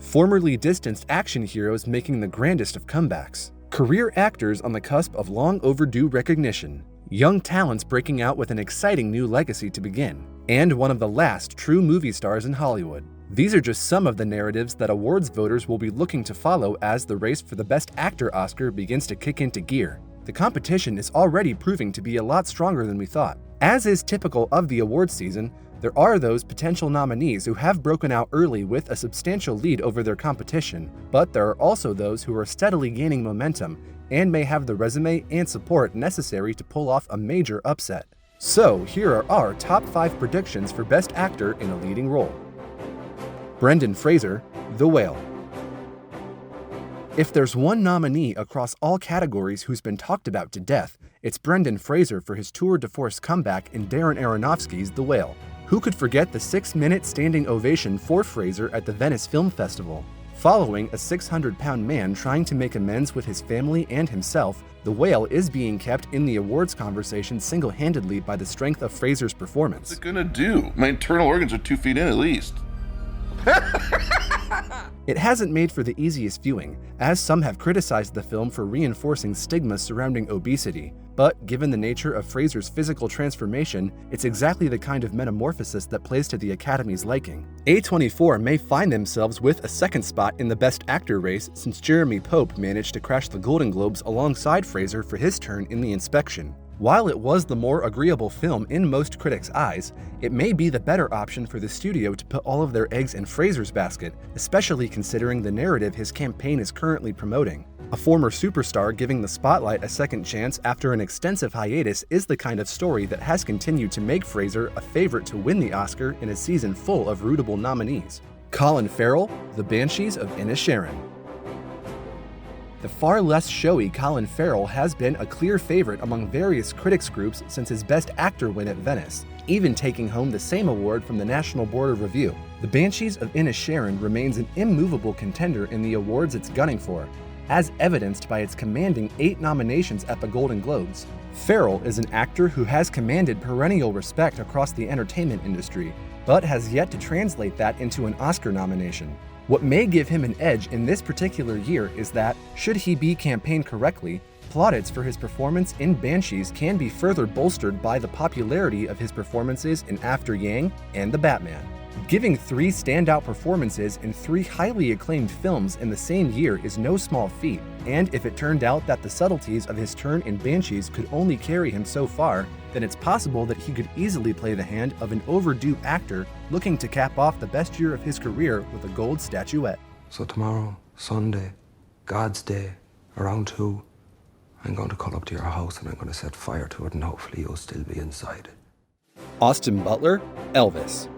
Formerly distanced action heroes making the grandest of comebacks. Career actors on the cusp of long overdue recognition. Young talents breaking out with an exciting new legacy to begin. And one of the last true movie stars in Hollywood. These are just some of the narratives that awards voters will be looking to follow as the race for the Best Actor Oscar begins to kick into gear. The competition is already proving to be a lot stronger than we thought. As is typical of the awards season, there are those potential nominees who have broken out early with a substantial lead over their competition, but there are also those who are steadily gaining momentum and may have the resume and support necessary to pull off a major upset. So here are our top 5 predictions for Best Actor in a Leading Role. Brendan Fraser, The Whale. If there's one nominee across all categories who's been talked about to death, it's Brendan Fraser for his tour de force comeback in Darren Aronofsky's The Whale. Who could forget the 6-minute standing ovation for Fraser at the Venice Film Festival? Following a 600-pound man trying to make amends with his family and himself, The Whale is being kept in the awards conversation single-handedly by the strength of Fraser's performance. What's it gonna do? My internal organs are 2 feet in at least. It hasn't made for the easiest viewing, as some have criticized the film for reinforcing stigma surrounding obesity. But given the nature of Fraser's physical transformation, it's exactly the kind of metamorphosis that plays to the Academy's liking. A24 may find themselves with a second spot in the Best Actor race since Jeremy Pope managed to crash the Golden Globes alongside Fraser for his turn in The Inspection. While it was the more agreeable film in most critics' eyes, it may be the better option for the studio to put all of their eggs in Fraser's basket, especially considering the narrative his campaign is currently promoting. A former superstar giving the spotlight a second chance after an extensive hiatus is the kind of story that has continued to make Fraser a favorite to win the Oscar in a season full of rootable nominees. Colin Farrell, The Banshees of Inisherin. The far less showy Colin Farrell has been a clear favorite among various critics groups since his Best Actor win at Venice, even taking home the same award from the National Board of Review. The Banshees of Inisherin remains an immovable contender in the awards it's gunning for, as evidenced by its commanding 8 nominations at the Golden Globes. Farrell is an actor who has commanded perennial respect across the entertainment industry, but has yet to translate that into an Oscar nomination. What may give him an edge in this particular year is that, should he be campaigned correctly, plaudits for his performance in Banshees can be further bolstered by the popularity of his performances in After Yang and The Batman. Giving 3 standout performances in 3 highly acclaimed films in the same year is no small feat, and if it turned out that the subtleties of his turn in Banshees could only carry him so far, then it's possible that he could easily play the hand of an overdue actor looking to cap off the best year of his career with a gold statuette. So tomorrow, Sunday, God's Day, around 2, I'm going to call up to your house and I'm going to set fire to it and hopefully you'll still be inside. Austin Butler, Elvis.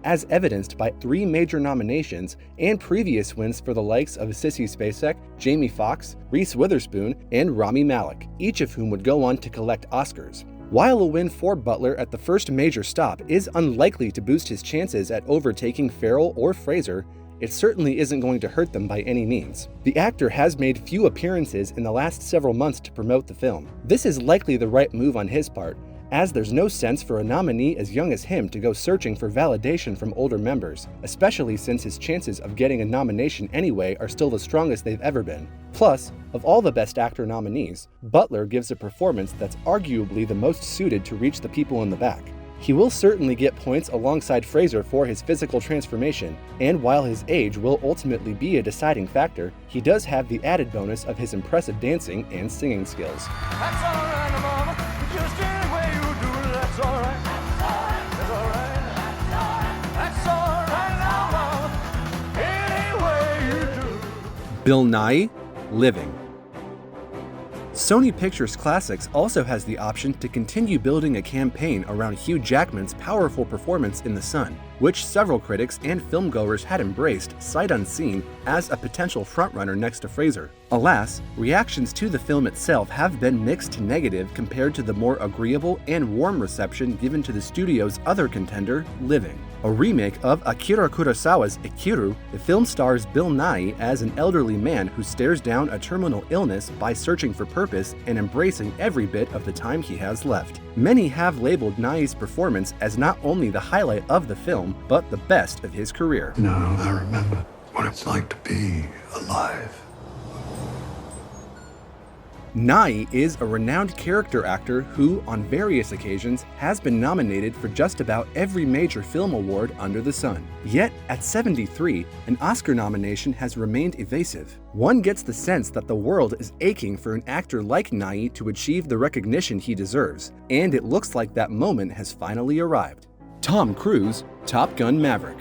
As evidenced by 3 major nominations and previous wins for the likes of Sissy Spacek, Jamie Foxx, Reese Witherspoon, and Rami Malek, each of whom would go on to collect Oscars. While a win for Butler at the first major stop is unlikely to boost his chances at overtaking Farrell or Fraser, it certainly isn't going to hurt them by any means. The actor has made few appearances in the last several months to promote the film. This is likely the right move on his part, as there's no sense for a nominee as young as him to go searching for validation from older members, especially since his chances of getting a nomination anyway are still the strongest they've ever been. Plus, of all the Best Actor nominees, Butler gives a performance that's arguably the most suited to reach the people in the back. He will certainly get points alongside Fraser for his physical transformation, and while his age will ultimately be a deciding factor, he does have the added bonus of his impressive dancing and singing skills. That's all right, mama. Just any way you do it, that's all right. That's all right. That's all right now, mama. Any way you do it. Bill Nighy, Living. Sony Pictures Classics also has the option to continue building a campaign around Hugh Jackman's powerful performance in The Son, which several critics and filmgoers had embraced, sight unseen, as a potential frontrunner next to Fraser. Alas, reactions to the film itself have been mixed to negative compared to the more agreeable and warm reception given to the studio's other contender, Living. A remake of Akira Kurosawa's Ikiru, the film stars Bill Nighy as an elderly man who stares down a terminal illness by searching for purpose and embracing every bit of the time he has left. Many have labeled Nighy's performance as not only the highlight of the film, but the best of his career. Now I remember what it's like to be alive. Nighy is a renowned character actor who, on various occasions, has been nominated for just about every major film award under the sun. Yet, at 73, an Oscar nomination has remained evasive. One gets the sense that the world is aching for an actor like Nighy to achieve the recognition he deserves, and it looks like that moment has finally arrived. Tom Cruise, Top Gun: Maverick.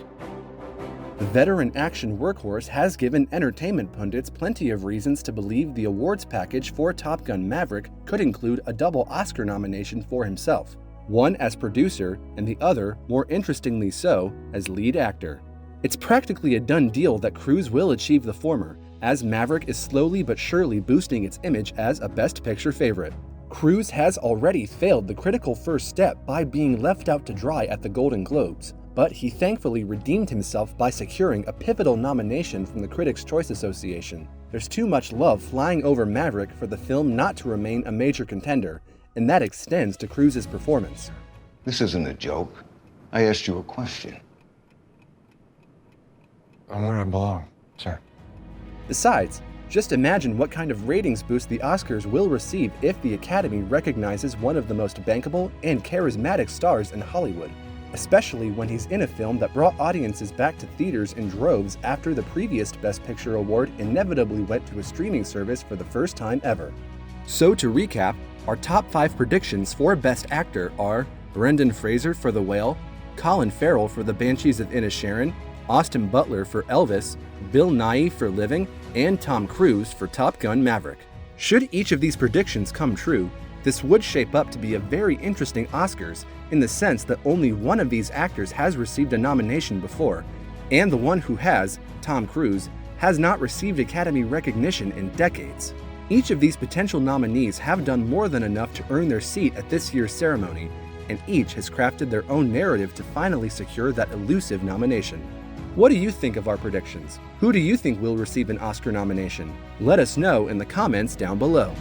The veteran action workhorse has given entertainment pundits plenty of reasons to believe the awards package for Top Gun: Maverick could include a double Oscar nomination for himself, one as producer and the other, more interestingly so, as lead actor. It's practically a done deal that Cruise will achieve the former, as Maverick is slowly but surely boosting its image as a Best Picture favorite. Cruise has already failed the critical first step by being left out to dry at the Golden Globes, but he thankfully redeemed himself by securing a pivotal nomination from the Critics' Choice Association. There's too much love flying over Maverick for the film not to remain a major contender, and that extends to Cruise's performance. This isn't a joke. I asked you a question. I'm where I belong, sir. Besides, just imagine what kind of ratings boost the Oscars will receive if the Academy recognizes one of the most bankable and charismatic stars in Hollywood, especially when he's in a film that brought audiences back to theaters in droves after the previous Best Picture award inevitably went to a streaming service for the first time ever. So to recap, our top 5 predictions for Best Actor are Brendan Fraser for The Whale, Colin Farrell for The Banshees of Inisherin, Austin Butler for Elvis, Bill Nighy for Living, and Tom Cruise for Top Gun: Maverick. Should each of these predictions come true, this would shape up to be a very interesting Oscars in the sense that only one of these actors has received a nomination before, and the one who has, Tom Cruise, has not received Academy recognition in decades. Each of these potential nominees have done more than enough to earn their seat at this year's ceremony, and each has crafted their own narrative to finally secure that elusive nomination. What do you think of our predictions? Who do you think will receive an Oscar nomination? Let us know in the comments down below.